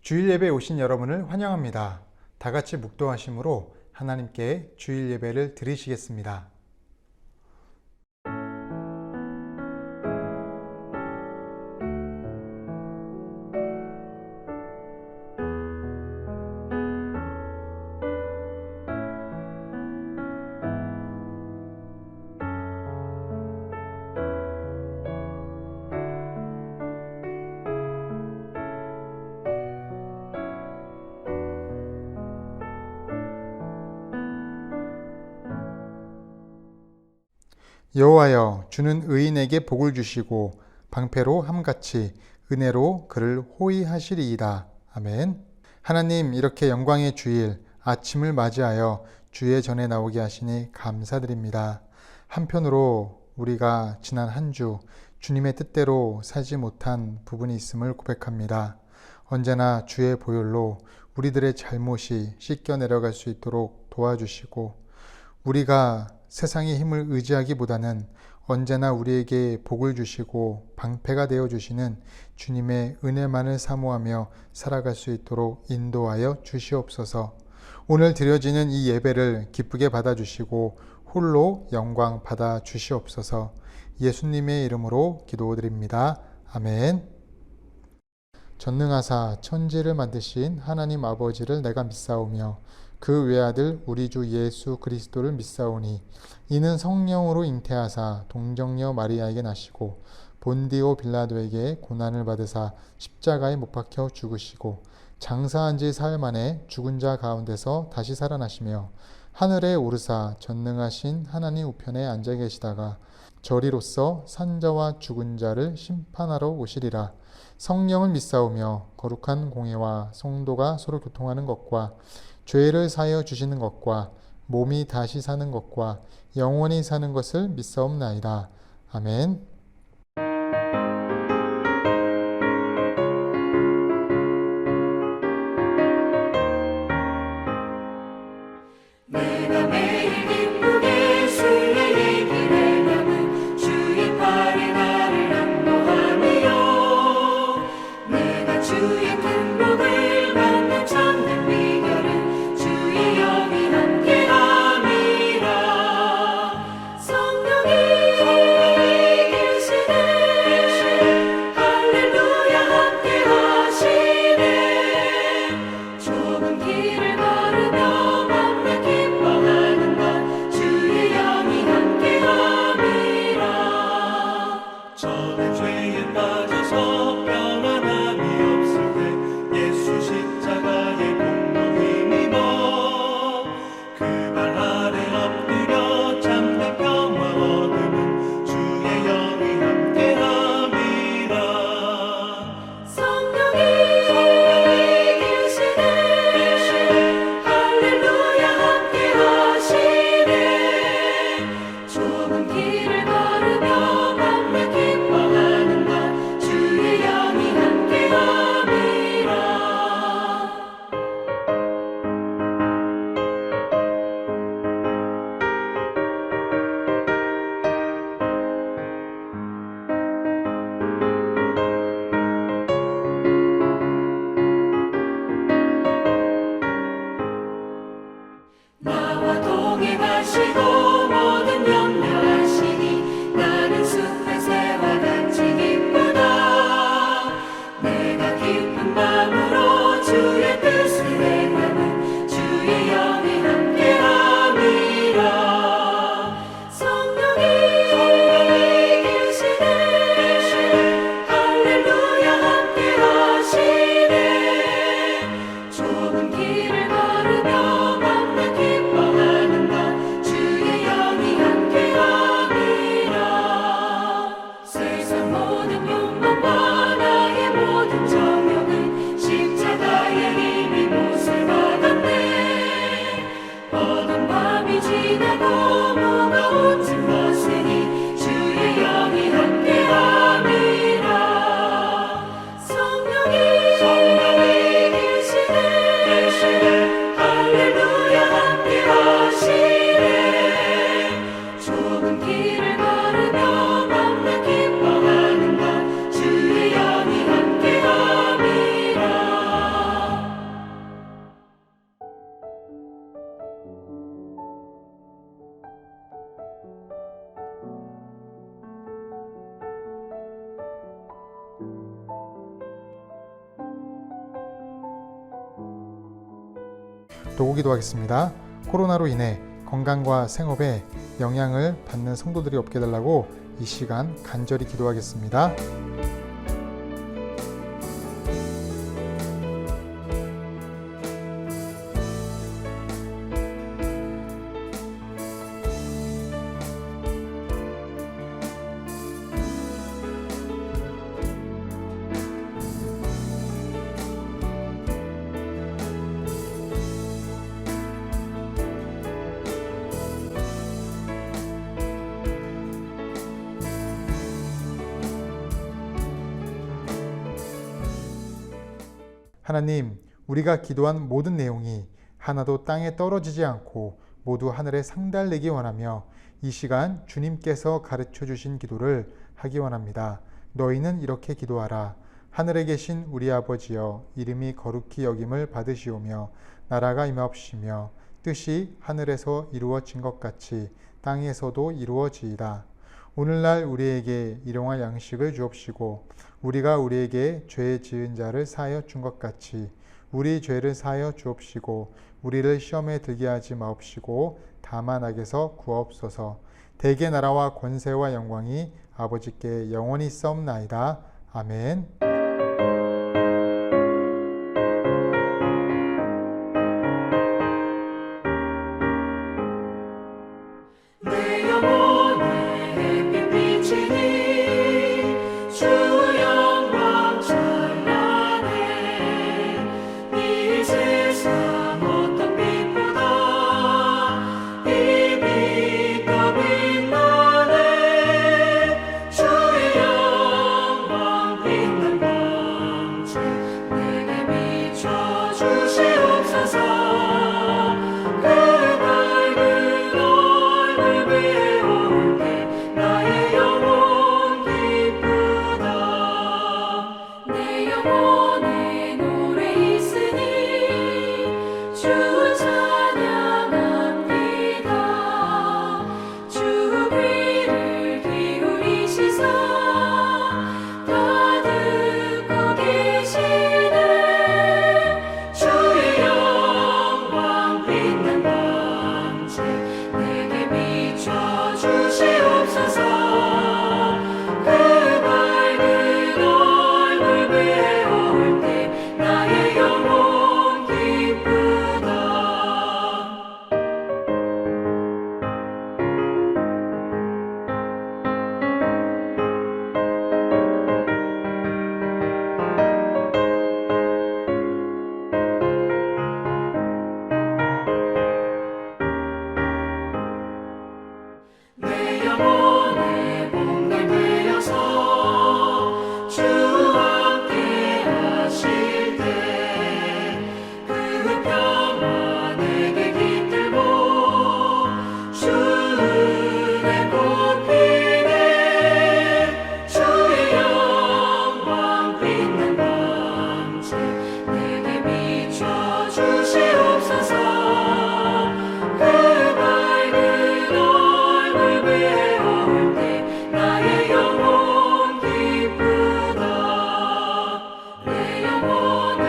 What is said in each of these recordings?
주일 예배에 오신 여러분을 환영합니다. 다 같이 묵도하심으로 하나님께 주일 예배를 드리시겠습니다. 여호와여, 주는 의인에게 복을 주시고 방패로 함같이 은혜로 그를 호위하시리이다. 아멘. 하나님, 이렇게 영광의 주일 아침을 맞이하여 주의 전에 나오게 하시니 감사드립니다. 한편으로 우리가 지난 한 주 주님의 뜻대로 살지 못한 부분이 있음을 고백합니다. 언제나 주의 보혈로 우리들의 잘못이 씻겨 내려갈 수 있도록 도와주시고, 우리가 세상의 힘을 의지하기보다는 언제나 우리에게 복을 주시고 방패가 되어 주시는 주님의 은혜만을 사모하며 살아갈 수 있도록 인도하여 주시옵소서. 오늘 드려지는 이 예배를 기쁘게 받아주시고 홀로 영광 받아 주시옵소서. 예수님의 이름으로 기도드립니다. 아멘. 전능하사 천지를 만드신 하나님 아버지를 내가 믿사오며 그 외아들 우리 주 예수 그리스도를 믿사오니 이는 성령으로 잉태하사 동정녀 마리아에게 나시고 본디오 빌라도에게 고난을 받으사 십자가에 못 박혀 죽으시고 장사한 지 사흘 만에 죽은 자 가운데서 다시 살아나시며 하늘에 오르사 전능하신 하나님 우편에 앉아 계시다가 저리로서 산자와 죽은 자를 심판하러 오시리라. 성령을 믿사오며 거룩한 공회와 성도가 서로 교통하는 것과 죄를 사하여 주시는 것과 몸이 다시 사는 것과 영원히 사는 것을 믿사옵나이다. 아멘. 내가 매일 기쁘게 주의 얘기를 하면 주의 팔이 나를 안보하며 내가 주의 큰 복을 받는 참된 비결은 주의 영이 함께함이라. 성령이 도구 기도하겠습니다. 코로나로 인해 건강과 생업에 영향을 받는 성도들이 없게 해달라고 이 시간 간절히 기도하겠습니다. 하나님, 우리가 기도한 모든 내용이 하나도 땅에 떨어지지 않고 모두 하늘에 상달되기 원하며 이 시간 주님께서 가르쳐 주신 기도를 하기 원합니다. 너희는 이렇게 기도하라. 하늘에 계신 우리 아버지여, 이름이 거룩히 여김을 받으시오며 나라가 임하옵시며 뜻이 하늘에서 이루어진 것 같이 땅에서도 이루어지이다. 오늘날 우리에게 일용할 양식을 주옵시고 우리가 우리에게 죄 지은 자를 사하여 준 것 같이 우리 죄를 사하여 주옵시고 우리를 시험에 들게 하지 마옵시고 다만 악에서 구하옵소서. 대개 나라와 권세와 영광이 아버지께 영원히 있사옵나이다. 아멘. 내 영혼에 햇빛 비치니 주 영광 찬란해. 이 세상 어떤 빛보다 이 빛 더 빛나네. 주의 영광 빛난 광채 내게 비춰 주시옵소서. 그 밝은 얼굴 위에 올 때 나의 영혼 기쁘다. 내 영혼에 노래 있으니 주 찬양합니다. 주 귀를 기울이시사 다 듣고 계시네. 주의 영광 빛난 광채 내게 비춰 주시옵소서. 그 밝은 얼굴 위에 올 때 나의 영혼 기쁘다. 내 영혼의 몸을 되어서 주와 함께 하실 때 그 평화 내게 깃들고 주 은혜 꽃피네. 주의 영광 빛난 광채 내게 비춰 주시옵소서. 그 밝은 얼굴 위에 올 때 나의 영혼 기쁘다. 내 영혼에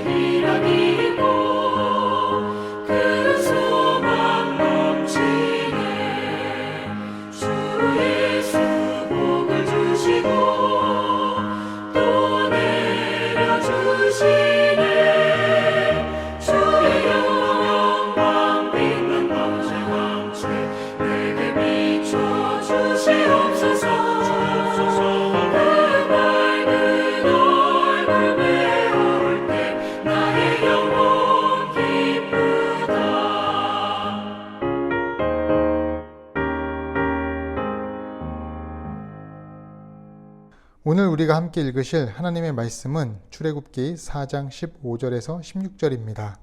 희락이 있고 그 소망 넘치네. 주 예수 복을 주시고 또 내려주시네. 주의 영광 빛난 광채 내게 비춰 주시옵소서. 그 밝은 얼굴 위에 올 때 나의 영혼 기쁘다. 오늘 우리가 함께 읽으실 하나님의 말씀은 출애굽기 4장 15절에서 16절입니다.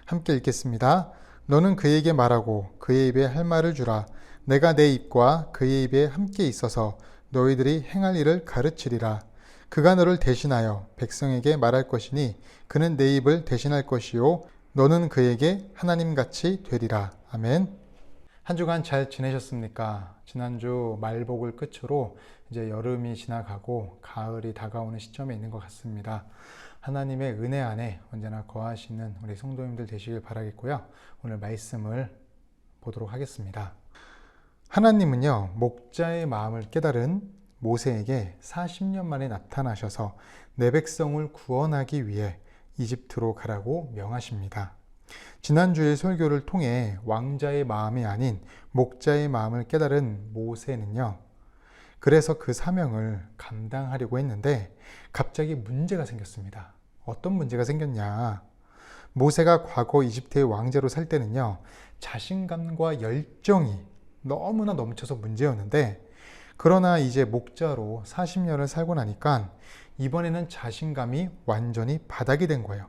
함께 읽겠습니다. 너는 그에게 말하고 그의 입에 할 말을 주라. 내가 내 입과 그의 입에 함께 있어서 너희들이 행할 일을 가르치리라. 그가 너를 대신하여 백성에게 말할 것이니 그는 내 입을 대신할 것이요 너는 그에게 하나님같이 되리라. 아멘. 한 주간 잘 지내셨습니까? 지난주 말복을 끝으로 이제 여름이 지나가고 가을이 다가오는 시점에 있는 것 같습니다. 하나님의 은혜 안에 언제나 거하시는 우리 성도님들 되시길 바라겠고요. 오늘 말씀을 보도록 하겠습니다. 하나님은요, 목자의 마음을 깨달은 모세에게 40년 만에 나타나셔서 내 백성을 구원하기 위해 이집트로 가라고 명하십니다. 지난주의 설교를 통해 왕자의 마음이 아닌 목자의 마음을 깨달은 모세는요, 그래서 그 사명을 감당하려고 했는데 갑자기 문제가 생겼습니다. 어떤 문제가 생겼냐? 모세가 과거 이집트의 왕자로 살 때는요, 자신감과 열정이 너무나 넘쳐서 문제였는데, 그러나 이제 목자로 40년을 살고 나니까 이번에는 자신감이 완전히 바닥이 된 거예요.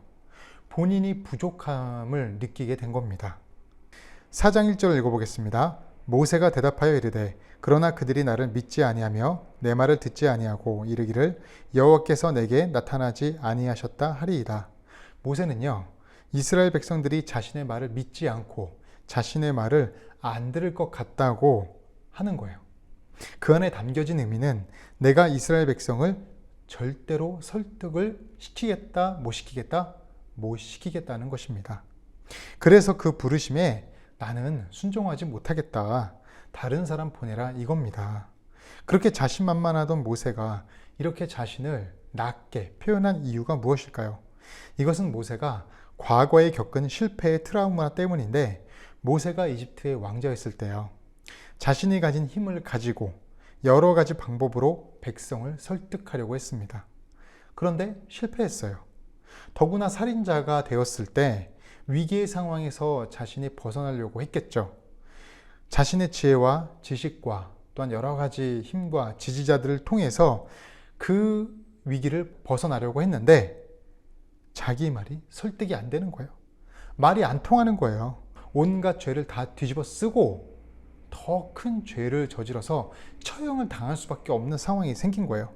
본인이 부족함을 느끼게 된 겁니다. 4장 1절을 읽어보겠습니다. 모세가 대답하여 이르되 그러나 그들이 나를 믿지 아니하며 내 말을 듣지 아니하고 이르기를 여호와께서 내게 나타나지 아니하셨다 하리이다. 모세는요, 이스라엘 백성들이 자신의 말을 믿지 않고 자신의 말을 안 들을 것 같다고 하는 거예요. 그 안에 담겨진 의미는 내가 이스라엘 백성을 절대로 설득을 시키겠다, 못 시키겠다, 못 시키겠다는 것입니다. 그래서 그 부르심에 나는 순종하지 못하겠다, 다른 사람 보내라, 이겁니다. 그렇게 자신만만하던 모세가 이렇게 자신을 낮게 표현한 이유가 무엇일까요? 이것은 모세가 과거에 겪은 실패의 트라우마 때문인데, 모세가 이집트의 왕자였을 때요, 자신이 가진 힘을 가지고 여러 가지 방법으로 백성을 설득하려고 했습니다. 그런데 실패했어요. 더구나 살인자가 되었을 때 위기의 상황에서 자신이 벗어나려고 했겠죠. 자신의 지혜와 지식과 또한 여러 가지 힘과 지지자들을 통해서 그 위기를 벗어나려고 했는데 자기 말이 설득이 안 되는 거예요. 말이 안 통하는 거예요. 온갖 죄를 다 뒤집어 쓰고 더 큰 죄를 저질러서 처형을 당할 수밖에 없는 상황이 생긴 거예요.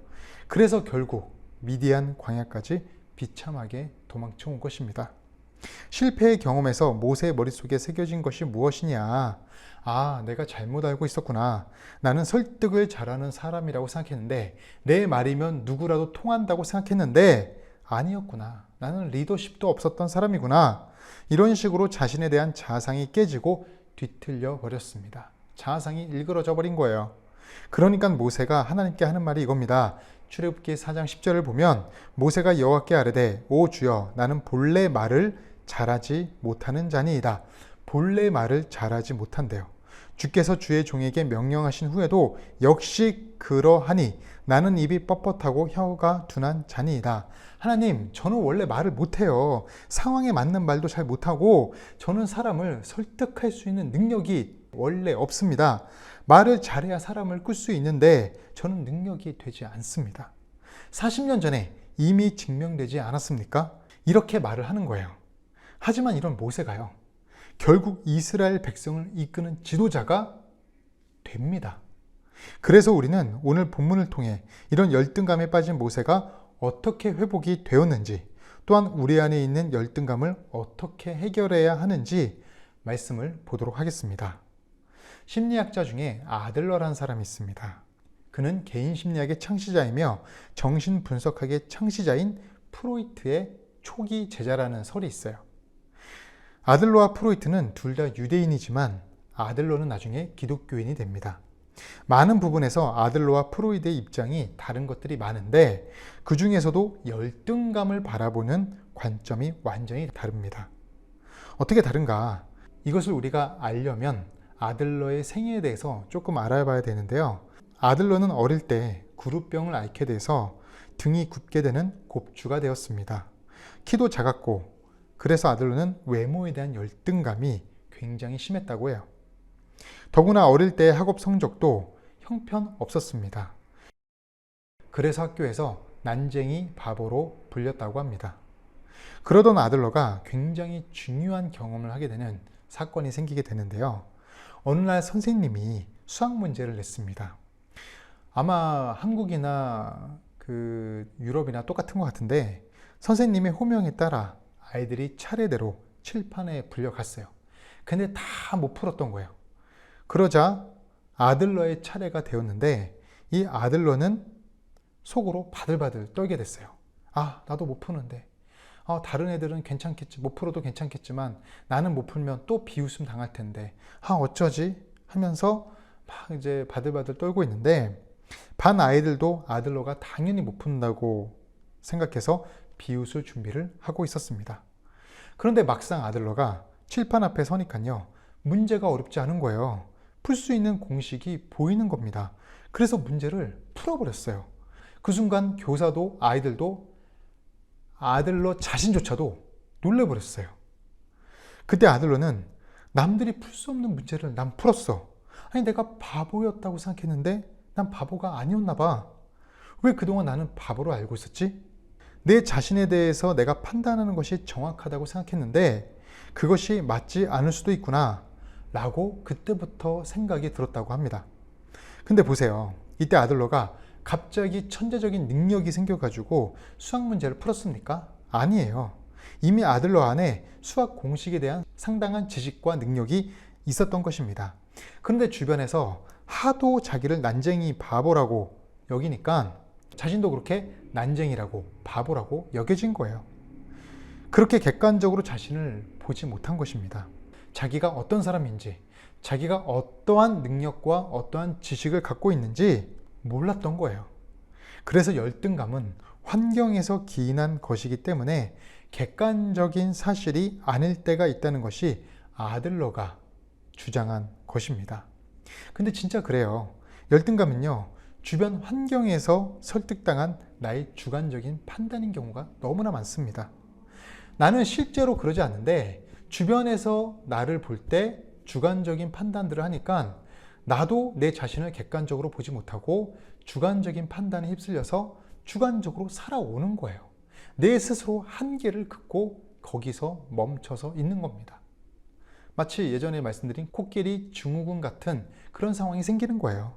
그래서 결국 미디안 광야까지 비참하게 도망쳐 온 것입니다. 실패의 경험에서 모세의 머릿속에 새겨진 것이 무엇이냐? 아, 내가 잘못 알고 있었구나. 나는 설득을 잘하는 사람이라고 생각했는데 내 말이면 누구라도 통한다고 생각했는데 아니었구나. 나는 리더십도 없었던 사람이구나. 이런 식으로 자신에 대한 자상이 깨지고 뒤틀려 버렸습니다. 자상이 일그러져 버린 거예요. 그러니까 모세가 하나님께 하는 말이 이겁니다. 출애굽기 4장 10절을 보면 모세가 여호와께 아뢰되 오 주여, 나는 본래 말을 잘하지 못하는 자니이다. 본래 말을 잘하지 못한대요. 주께서 주의 종에게 명령하신 후에도 역시 그러하니 나는 입이 뻣뻣하고 혀가 둔한 자니이다. 하나님, 저는 원래 말을 못해요. 상황에 맞는 말도 잘 못하고 저는 사람을 설득할 수 있는 능력이 원래 없습니다. 말을 잘해야 사람을 끌 수 있는데 저는 능력이 되지 않습니다. 40년 전에 이미 증명되지 않았습니까? 이렇게 말을 하는 거예요. 하지만 이런 모세가요, 결국 이스라엘 백성을 이끄는 지도자가 됩니다. 그래서 우리는 오늘 본문을 통해 이런 열등감에 빠진 모세가 어떻게 회복이 되었는지, 또한 우리 안에 있는 열등감을 어떻게 해결해야 하는지 말씀을 보도록 하겠습니다. 심리학자 중에 아들러라는 사람이 있습니다. 그는 개인 심리학의 창시자이며 정신분석학의 창시자인 프로이트의 초기 제자라는 설이 있어요. 아들러와 프로이트는 둘 다 유대인이지만 아들러는 나중에 기독교인이 됩니다. 많은 부분에서 아들러와 프로이트의 입장이 다른 것들이 많은데 그 중에서도 열등감을 바라보는 관점이 완전히 다릅니다. 어떻게 다른가? 이것을 우리가 알려면 아들러의 생애에 대해서 조금 알아봐야 되는데요. 아들러는 어릴 때 구루병을 앓게 돼서 등이 굽게 되는 곱주가 되었습니다. 키도 작았고, 그래서 아들러는 외모에 대한 열등감이 굉장히 심했다고 해요. 더구나 어릴 때 학업 성적도 형편없었습니다. 그래서 학교에서 난쟁이 바보로 불렸다고 합니다. 그러던 아들러가 굉장히 중요한 경험을 하게 되는 사건이 생기게 되는데요. 어느 날 선생님이 수학 문제를 냈습니다. 아마 한국이나 유럽이나 똑같은 것 같은데 선생님의 호명에 따라 아이들이 차례대로 칠판에 불려갔어요. 근데 다 못 풀었던 거예요. 그러자 아들러의 차례가 되었는데 이 아들러는 속으로 바들바들 떨게 됐어요. 아, 나도 못 푸는데. 다른 애들은 괜찮겠지, 못 풀어도 괜찮겠지만 나는 못 풀면 또 비웃음 당할 텐데. 어쩌지? 하면서 막 이제 바들바들 떨고 있는데 반 아이들도 아들러가 당연히 못 푼다고 생각해서 비웃을 준비를 하고 있었습니다. 그런데 막상 아들러가 칠판 앞에 서니까요, 문제가 어렵지 않은 거예요. 풀 수 있는 공식이 보이는 겁니다. 그래서 문제를 풀어버렸어요. 그 순간 교사도 아이들도 아들러 자신조차도 놀래버렸어요. 그때 아들러는 남들이 풀 수 없는 문제를 난 풀었어. 아니, 내가 바보였다고 생각했는데 난 바보가 아니었나 봐. 왜 그동안 나는 바보로 알고 있었지? 내 자신에 대해서 내가 판단하는 것이 정확하다고 생각했는데 그것이 맞지 않을 수도 있구나 라고 그때부터 생각이 들었다고 합니다. 근데 보세요. 이때 아들러가 갑자기 천재적인 능력이 생겨가지고 수학 문제를 풀었습니까? 아니에요. 이미 아들러 안에 수학 공식에 대한 상당한 지식과 능력이 있었던 것입니다. 그런데 주변에서 하도 자기를 난쟁이 바보라고 여기니까 자신도 그렇게 난쟁이라고 바보라고 여겨진 거예요. 그렇게 객관적으로 자신을 보지 못한 것입니다. 자기가 어떤 사람인지, 자기가 어떠한 능력과 어떠한 지식을 갖고 있는지 몰랐던 거예요. 그래서 열등감은 환경에서 기인한 것이기 때문에 객관적인 사실이 아닐 때가 있다는 것이 아들러가 주장한 것입니다. 근데 진짜 그래요. 열등감은요, 주변 환경에서 설득당한 나의 주관적인 판단인 경우가 너무나 많습니다. 나는 실제로 그러지 않는데 주변에서 나를 볼 때 주관적인 판단들을 하니까 나도 내 자신을 객관적으로 보지 못하고 주관적인 판단에 휩쓸려서 주관적으로 살아오는 거예요. 내 스스로 한계를 긋고 거기서 멈춰서 있는 겁니다. 마치 예전에 말씀드린 코끼리 증후군 같은 그런 상황이 생기는 거예요.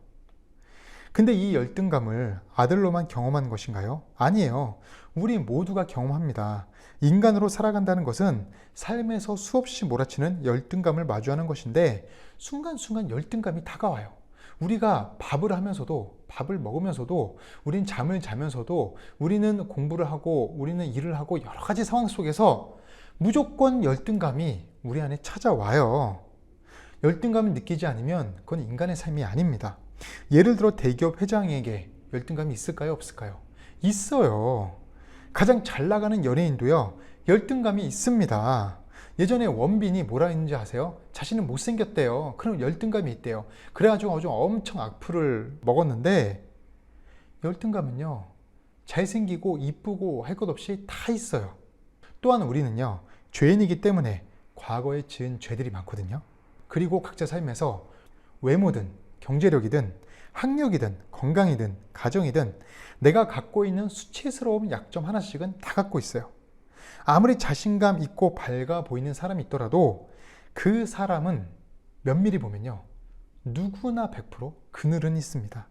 근데 이 열등감을 아들로만 경험한 것인가요? 아니에요. 우리 모두가 경험합니다. 인간으로 살아간다는 것은 삶에서 수없이 몰아치는 열등감을 마주하는 것인데 순간순간 열등감이 다가와요. 우리가 밥을 하면서도, 밥을 먹으면서도, 우린 잠을 자면서도, 우리는 공부를 하고, 우리는 일을 하고 여러 가지 상황 속에서 무조건 열등감이 우리 안에 찾아와요. 열등감을 느끼지 않으면 그건 인간의 삶이 아닙니다. 예를 들어 대기업 회장에게 열등감이 있을까요? 없을까요? 있어요. 가장 잘 나가는 연예인도요, 열등감이 있습니다. 예전에 원빈이 뭐라 했는지 아세요? 자신은 못생겼대요. 그럼 열등감이 있대요. 그래가지고 엄청 악플을 먹었는데 열등감은요, 잘생기고 이쁘고 할 것 없이 다 있어요. 또한 우리는요, 죄인이기 때문에 과거에 지은 죄들이 많거든요. 그리고 각자 삶에서 외모든 경제력이든 학력이든 건강이든 가정이든 내가 갖고 있는 수치스러운 약점 하나씩은 다 갖고 있어요. 아무리 자신감 있고 밝아 보이는 사람이 있더라도 그 사람은 면밀히 보면요, 누구나 100% 그늘은 있습니다.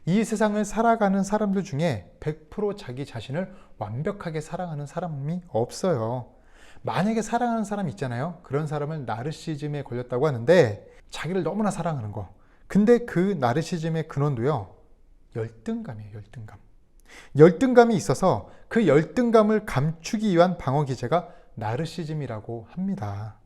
이 세상을 살아가는 사람들 중에 100% 자기 자신을 완벽하게 사랑하는 사람이 없어요. 만약에 사랑하는 사람 있잖아요. 그런 사람을 나르시즘에 걸렸다고 하는데 자기를 너무나 사랑하는 거. 근데 그 나르시즘의 근원도요, 열등감이에요. 열등감. 열등감이 있어서 그 열등감을 감추기 위한 방어 기제가 나르시즘이라고 합니다.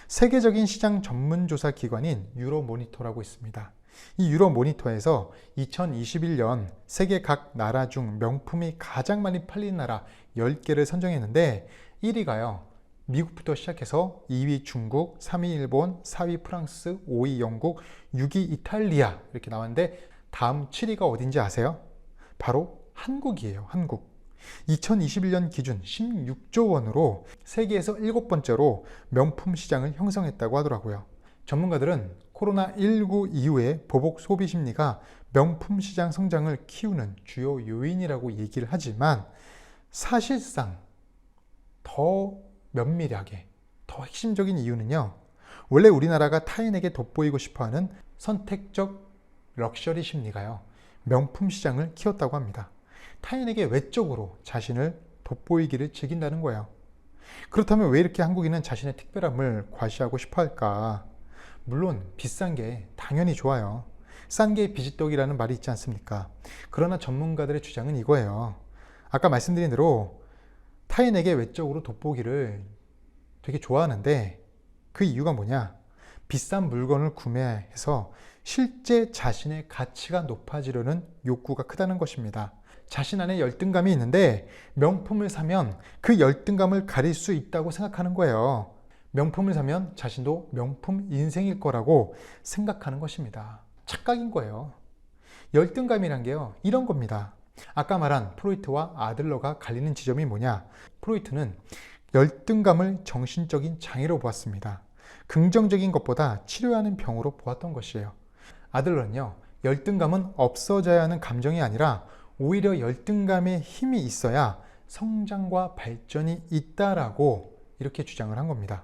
세계적인 시장 전문조사 기관인 유로모니터라고 있습니다. 이 유로모니터에서 2021년 세계 각 나라 중 명품이 가장 많이 팔린 나라 10개를 선정했는데 1위가요, 미국부터 시작해서 2위 중국, 3위 일본, 4위 프랑스, 5위 영국, 6위 이탈리아 이렇게 나왔는데 다음 7위가 어딘지 아세요? 바로 한국이에요. 한국. 2021년 기준 16조 원으로 세계에서 7번째로 명품 시장을 형성했다고 하더라고요. 전문가들은 코로나19 이후에 보복 소비 심리가 명품 시장 성장을 키우는 주요 요인이라고 얘기를 하지만 사실상 더 면밀하게, 더 핵심적인 이유는요, 원래 우리나라가 타인에게 돋보이고 싶어하는 선택적 럭셔리 심리가요, 명품 시장을 키웠다고 합니다. 타인에게 외적으로 자신을 돋보이기를 즐긴다는 거예요. 그렇다면 왜 이렇게 한국인은 자신의 특별함을 과시하고 싶어 할까? 물론 비싼 게 당연히 좋아요. 싼 게 비지떡이라는 말이 있지 않습니까? 그러나 전문가들의 주장은 이거예요. 아까 말씀드린 대로 타인에게 외적으로 돋보기를 되게 좋아하는데 그 이유가 뭐냐? 비싼 물건을 구매해서 실제 자신의 가치가 높아지려는 욕구가 크다는 것입니다. 자신 안에 열등감이 있는데 명품을 사면 그 열등감을 가릴 수 있다고 생각하는 거예요. 명품을 사면 자신도 명품 인생일 거라고 생각하는 것입니다. 착각인 거예요. 열등감이란 게요, 이런 겁니다. 아까 말한 프로이트와 아들러가 갈리는 지점이 뭐냐? 프로이트는 열등감을 정신적인 장애로 보았습니다. 긍정적인 것보다 치료해야 하는 병으로 보았던 것이에요. 아들러는요, 열등감은 없어져야 하는 감정이 아니라 오히려 열등감에 힘이 있어야 성장과 발전이 있다라고 이렇게 주장을 한 겁니다.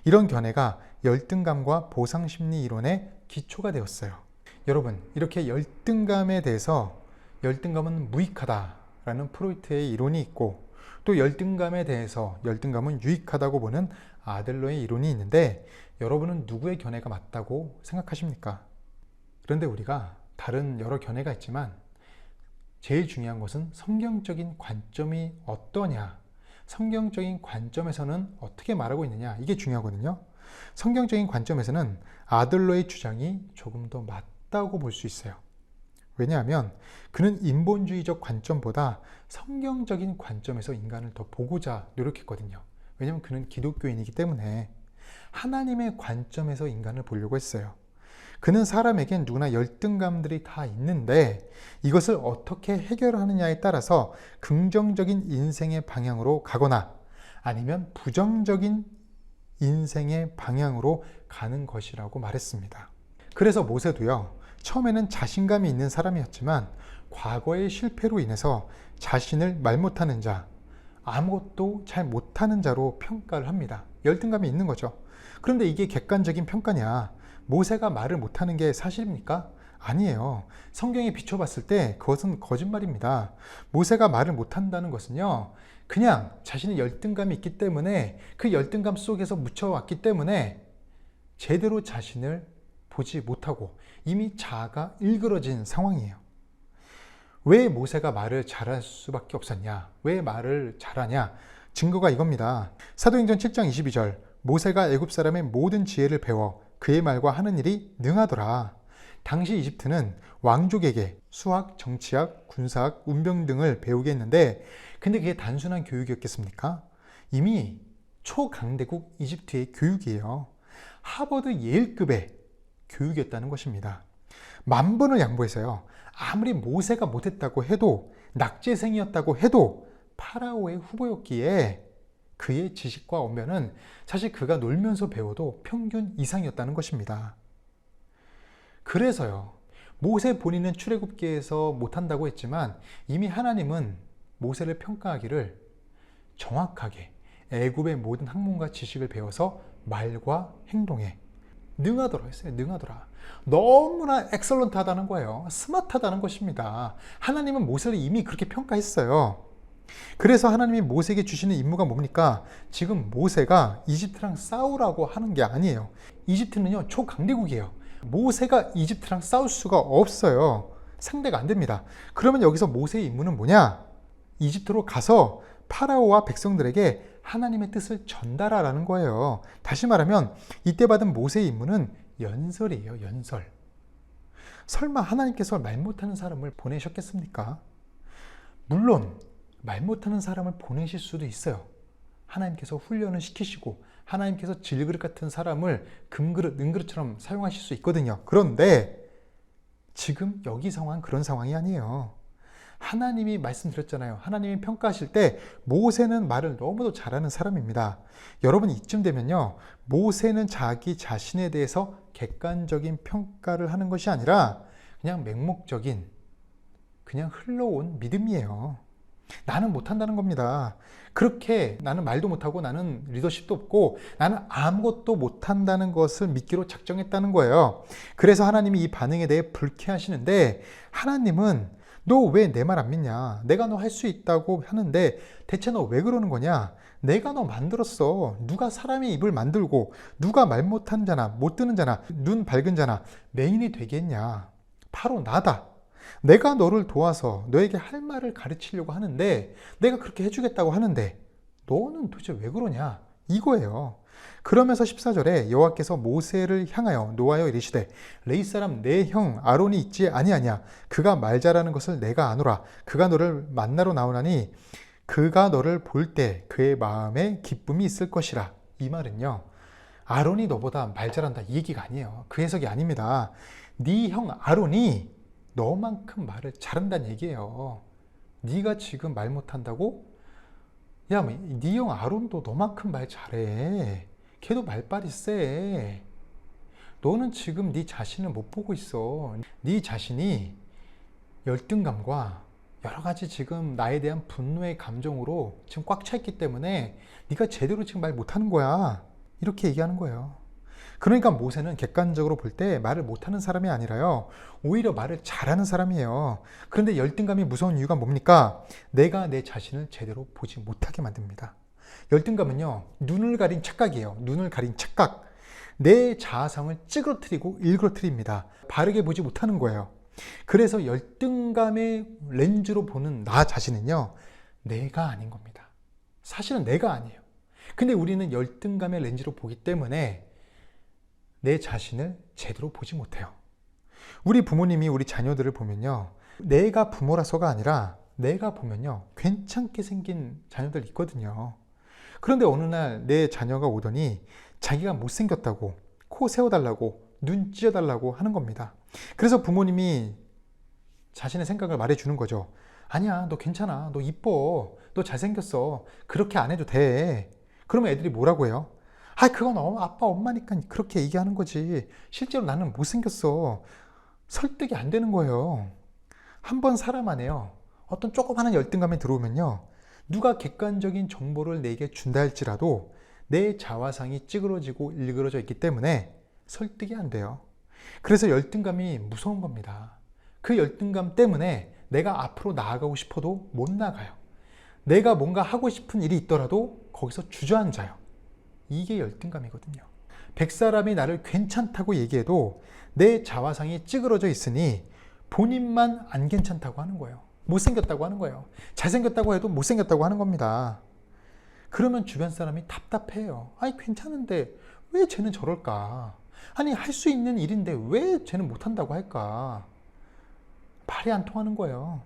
이런 견해가 열등감과 보상심리 이론의 기초가 되었어요. 여러분, 이렇게 열등감에 대해서 열등감은 무익하다라는 프로이트의 이론이 있고, 또 열등감에 대해서 열등감은 유익하다고 보는 아들러의 이론이 있는데, 여러분은 누구의 견해가 맞다고 생각하십니까? 그런데 우리가 다른 여러 견해가 있지만 제일 중요한 것은 성경적인 관점이 어떠냐, 성경적인 관점에서는 어떻게 말하고 있느냐, 이게 중요하거든요. 성경적인 관점에서는 아들러의 주장이 조금 더 맞다고 볼 수 있어요. 왜냐하면 그는 인본주의적 관점보다 성경적인 관점에서 인간을 더 보고자 노력했거든요. 왜냐하면 그는 기독교인이기 때문에 하나님의 관점에서 인간을 보려고 했어요. 그는 사람에겐 누구나 열등감들이 다 있는데 이것을 어떻게 해결하느냐에 따라서 긍정적인 인생의 방향으로 가거나 아니면 부정적인 인생의 방향으로 가는 것이라고 말했습니다. 그래서 모세도요, 처음에는 자신감이 있는 사람이었지만 과거의 실패로 인해서 자신을 말 못하는 자, 아무것도 잘 못하는 자로 평가를 합니다. 열등감이 있는 거죠. 그런데 이게 객관적인 평가냐? 모세가 말을 못하는 게 사실입니까? 아니에요. 성경에 비춰봤을 때 그것은 거짓말입니다. 모세가 말을 못한다는 것은요, 그냥 자신의 열등감이 있기 때문에 그 열등감 속에서 묻혀왔기 때문에 제대로 자신을 보지 못하고 이미 자아가 일그러진 상황이에요. 왜 모세가 말을 잘할 수밖에 없었냐? 왜 말을 잘하냐? 증거가 이겁니다. 사도행전 7장 22절, 모세가 애굽 사람의 모든 지혜를 배워 그의 말과 하는 일이 능하더라. 당시 이집트는 왕족에게 수학, 정치학, 군사학, 운병 등을 배우게 했는데, 근데 그게 단순한 교육이었겠습니까? 이미 초강대국 이집트의 교육이에요. 하버드 예일급의 교육이었다는 것입니다. 만번을 양보해서요, 아무리 모세가 못했다고 해도, 낙제생이었다고 해도 파라오의 후보였기에 그의 지식과 언변은 사실 그가 놀면서 배워도 평균 이상이었다는 것입니다. 그래서요, 모세 본인은 출애굽기에서 못한다고 했지만 이미 하나님은 모세를 평가하기를 정확하게 애굽의 모든 학문과 지식을 배워서 말과 행동에 능하더라 했어요. 능하더라. 너무나 엑설런트하다는 거예요. 스마트하다는 것입니다. 하나님은 모세를 이미 그렇게 평가했어요. 그래서 하나님이 모세에게 주시는 임무가 뭡니까? 지금 모세가 이집트랑 싸우라고 하는 게 아니에요. 이집트는요, 초강대국이에요. 모세가 이집트랑 싸울 수가 없어요. 상대가 안 됩니다. 그러면 여기서 모세의 임무는 뭐냐? 이집트로 가서 파라오와 백성들에게 하나님의 뜻을 전달하라는 거예요. 다시 말하면 이때 받은 모세의 임무는 연설이에요. 연설. 설마 하나님께서 말 못하는 사람을 보내셨겠습니까? 물론 말 못하는 사람을 보내실 수도 있어요. 하나님께서 훈련을 시키시고 하나님께서 질그릇 같은 사람을 금그릇, 은그릇처럼 사용하실 수 있거든요. 그런데 지금 여기 상황은 그런 상황이 아니에요. 하나님이 말씀드렸잖아요. 하나님이 평가하실 때 모세는 말을 너무도 잘하는 사람입니다. 여러분, 이쯤 되면요, 모세는 자기 자신에 대해서 객관적인 평가를 하는 것이 아니라 그냥 맹목적인, 그냥 흘러온 믿음이에요. 나는 못한다는 겁니다. 그렇게 나는 말도 못하고 나는 리더십도 없고 나는 아무것도 못한다는 것을 믿기로 작정했다는 거예요. 그래서 하나님이 이 반응에 대해 불쾌하시는데, 하나님은 너 왜 내 말 안 믿냐? 내가 너 할 수 있다고 하는데 대체 너 왜 그러는 거냐? 내가 너 만들었어. 누가 사람의 입을 만들고 누가 말 못한 자나 못 듣는 자나 눈 밝은 자나 맹인이 되겠냐? 바로 나다. 내가 너를 도와서 너에게 할 말을 가르치려고 하는데, 내가 그렇게 해주겠다고 하는데 너는 도대체 왜 그러냐, 이거예요. 그러면서 14절에 여호와께서 모세를 향하여 노하여 이르시되 레위 사람 내 형 아론이 있지 아니하냐, 그가 말 잘하는 것을 내가 아노라. 그가 너를 만나러 나오나니 그가 너를 볼 때 그의 마음에 기쁨이 있을 것이라. 이 말은요, 아론이 너보다 말 잘한다 이 얘기가 아니에요. 그 해석이 아닙니다. 네 형 아론이 너만큼 말을 잘한다는 얘기예요. 네가 지금 말 못한다고? 야, 네 형 아론도 너만큼 말 잘해. 걔도 말빨이 세. 너는 지금 네 자신을 못 보고 있어. 네 자신이 열등감과 여러 가지 지금 나에 대한 분노의 감정으로 지금 꽉 차 있기 때문에 네가 제대로 지금 말 못하는 거야. 이렇게 얘기하는 거예요. 그러니까 모세는 객관적으로 볼 때 말을 못하는 사람이 아니라요, 오히려 말을 잘하는 사람이에요. 그런데 열등감이 무서운 이유가 뭡니까? 내가 내 자신을 제대로 보지 못하게 만듭니다. 열등감은요, 눈을 가린 착각이에요. 눈을 가린 착각. 내 자아상을 찌그러뜨리고 일그러뜨립니다. 바르게 보지 못하는 거예요. 그래서 열등감의 렌즈로 보는 나 자신은요, 내가 아닌 겁니다. 사실은 내가 아니에요. 근데 우리는 열등감의 렌즈로 보기 때문에 내 자신을 제대로 보지 못해요. 우리 부모님이 우리 자녀들을 보면요, 내가 부모라서가 아니라 내가 보면요, 괜찮게 생긴 자녀들 있거든요. 그런데 어느 날 내 자녀가 오더니 자기가 못생겼다고, 코 세워달라고, 눈 찢어달라고 하는 겁니다. 그래서 부모님이 자신의 생각을 말해주는 거죠. 아니야, 너 괜찮아, 너 이뻐, 너 잘생겼어, 그렇게 안 해도 돼. 그러면 애들이 뭐라고 해요? 아, 그건 아빠 엄마니까 그렇게 얘기하는 거지, 실제로 나는 못생겼어. 설득이 안 되는 거예요. 한번 사람 안에요, 어떤 조그마한 열등감이 들어오면요, 누가 객관적인 정보를 내게 준다 할지라도 내 자화상이 찌그러지고 일그러져 있기 때문에 설득이 안 돼요. 그래서 열등감이 무서운 겁니다. 그 열등감 때문에 내가 앞으로 나아가고 싶어도 못 나가요. 내가 뭔가 하고 싶은 일이 있더라도 거기서 주저앉아요. 이게 열등감이거든요. 100사람이 나를 괜찮다고 얘기해도 내 자화상이 찌그러져 있으니 본인만 안 괜찮다고 하는 거예요. 못생겼다고 하는 거예요. 잘생겼다고 해도 못생겼다고 하는 겁니다. 그러면 주변 사람이 답답해요. 아니, 괜찮은데 왜 쟤는 저럴까? 아니, 할 수 있는 일인데 왜 쟤는 못한다고 할까? 말이 안 통하는 거예요.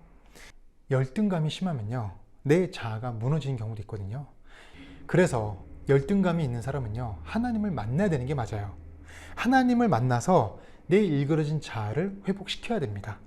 열등감이 심하면요, 내 자아가 무너지는 경우도 있거든요. 그래서 열등감이 있는 사람은요, 하나님을 만나야 되는 게 맞아요. 하나님을 만나서 내 일그러진 자아를 회복시켜야 됩니다.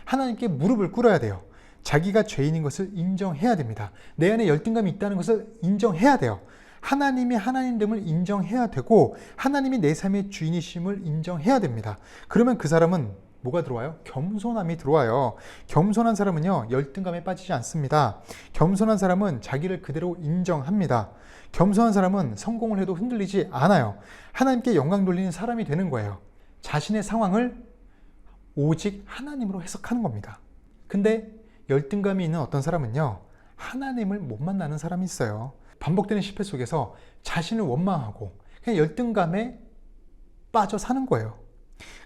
하나님께 무릎을 꿇어야 돼요. 자기가 죄인인 것을 인정해야 됩니다. 내 안에 열등감이 있다는 것을 인정해야 돼요. 하나님이 하나님됨을 인정해야 되고 하나님이 내 삶의 주인이심을 인정해야 됩니다. 그러면 그 사람은 뭐가 들어와요? 겸손함이 들어와요. 겸손한 사람은요, 열등감에 빠지지 않습니다. 겸손한 사람은 자기를 그대로 인정합니다. 겸손한 사람은 성공을 해도 흔들리지 않아요. 하나님께 영광 돌리는 사람이 되는 거예요. 자신의 상황을 오직 하나님으로 해석하는 겁니다. 근데 열등감이 있는 어떤 사람은요, 하나님을 못 만나는 사람이 있어요. 반복되는 실패 속에서 자신을 원망하고 그냥 열등감에 빠져 사는 거예요.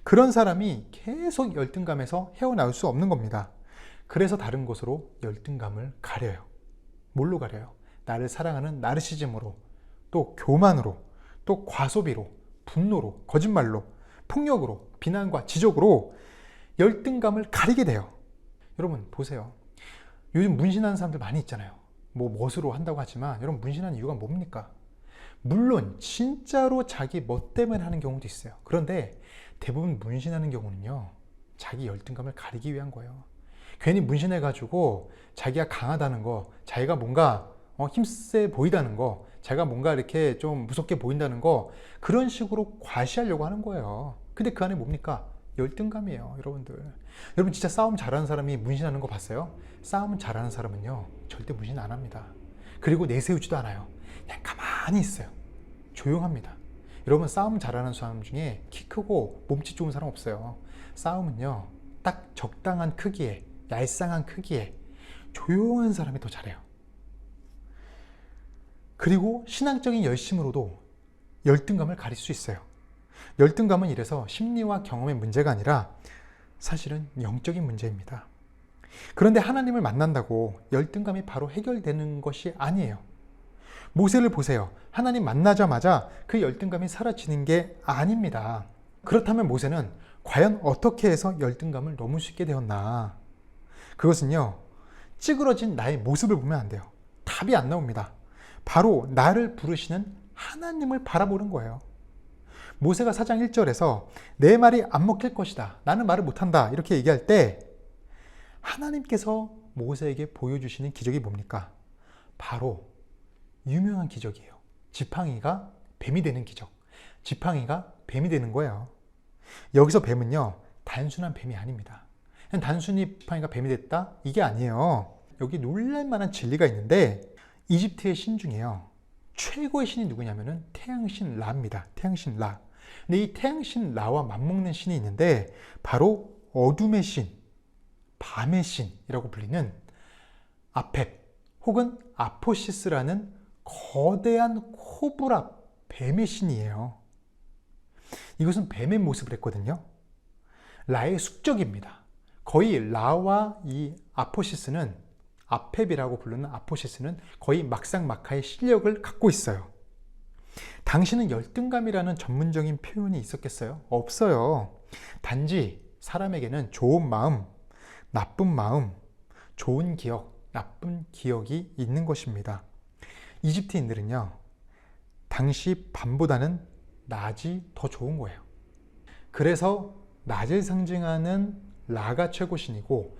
그런 사람이 계속 열등감에서 헤어나올 수 없는 겁니다. 그래서 다른 곳으로 열등감을 가려요. 뭘로 가려요? 나를 사랑하는 나르시즘으로, 또 교만으로, 또 과소비로, 분노로, 거짓말로, 폭력으로, 비난과 지적으로 열등감을 가리게 돼요. 여러분 보세요. 요즘 문신하는 사람들 많이 있잖아요. 멋으로 한다고 하지만 여러분, 문신하는 이유가 뭡니까? 물론 진짜로 자기 멋 때문에 하는 경우도 있어요. 그런데 대부분 문신하는 경우는요, 자기 열등감을 가리기 위한 거예요. 괜히 문신해가지고 자기가 강하다는 거, 자기가 뭔가 힘세 보이다는 거, 자기가 뭔가 이렇게 좀 무섭게 보인다는 거, 그런 식으로 과시하려고 하는 거예요. 근데 그 안에 뭡니까? 열등감이에요. 여러분들, 여러분 진짜 싸움 잘하는 사람이 문신하는 거 봤어요? 싸움 잘하는 사람은요, 절대 문신 안 합니다. 그리고 내세우지도 않아요. 그냥 가만히 있어요. 조용합니다. 여러분, 싸움 잘하는 사람 중에 키 크고 몸짓 좋은 사람 없어요. 싸움은요, 딱 적당한 크기에, 얄쌍한 크기에 조용한 사람이 더 잘해요. 그리고 신앙적인 열심으로도 열등감을 가릴 수 있어요. 열등감은 이래서 심리와 경험의 문제가 아니라 사실은 영적인 문제입니다. 그런데 하나님을 만난다고 열등감이 바로 해결되는 것이 아니에요. 모세를 보세요. 하나님 만나자마자 그 열등감이 사라지는 게 아닙니다. 그렇다면 모세는 과연 어떻게 해서 열등감을 넘을 수 있게 되었나? 그것은요, 찌그러진 나의 모습을 보면 안 돼요. 답이 안 나옵니다. 바로 나를 부르시는 하나님을 바라보는 거예요. 모세가 4장 1절에서 내 말이 안 먹힐 것이다. 나는 말을 못한다. 이렇게 얘기할 때 하나님께서 모세에게 보여주시는 기적이 뭡니까? 바로 유명한 기적이에요. 지팡이가 뱀이 되는 기적. 지팡이가 뱀이 되는 거예요. 여기서 뱀은요, 단순한 뱀이 아닙니다. 그냥 단순히 지팡이가 뱀이 됐다? 이게 아니에요. 여기 놀랄만한 진리가 있는데 이집트의 신 중에요, 최고의 신이 누구냐면은 태양신 라입니다. 태양신 라. 근데 이 태양신 라와 맞먹는 신이 있는데 바로 어둠의 신, 밤의 신이라고 불리는 아펩 혹은 아포시스라는 거대한 코브라 뱀의 신이에요. 이것은 뱀의 모습을 했거든요. 라의 숙적입니다. 거의 라와 이 아포시스는, 아펩이라고 부르는 아포시스는 거의 막상막하의 실력을 갖고 있어요. 당신은 열등감이라는 전문적인 표현이 있었겠어요? 없어요. 단지 사람에게는 좋은 마음, 나쁜 마음, 좋은 기억, 나쁜 기억이 있는 것입니다. 이집트인들은요, 당시 밤보다는 낮이 더 좋은 거예요. 그래서 낮을 상징하는 라가 최고신이고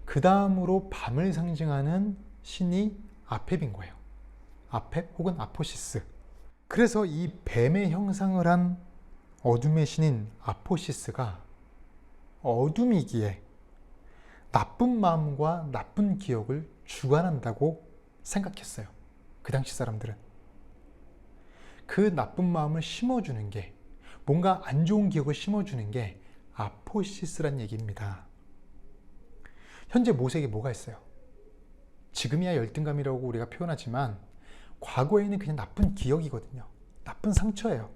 그 다음으로 밤을 상징하는 신이 아펩인 거예요. 아펩 혹은 아포시스. 그래서 이 뱀의 형상을 한 어둠의 신인 아포시스가 어둠이기에 나쁜 마음과 나쁜 기억을 주관한다고 생각했어요. 그 당시 사람들은. 그 나쁜 마음을 심어주는 게, 뭔가 안 좋은 기억을 심어주는 게 아포시스란 얘기입니다. 현재 모세에게 뭐가 있어요? 지금이야 열등감이라고 우리가 표현하지만 과거에는 그냥 나쁜 기억이거든요. 나쁜 상처예요.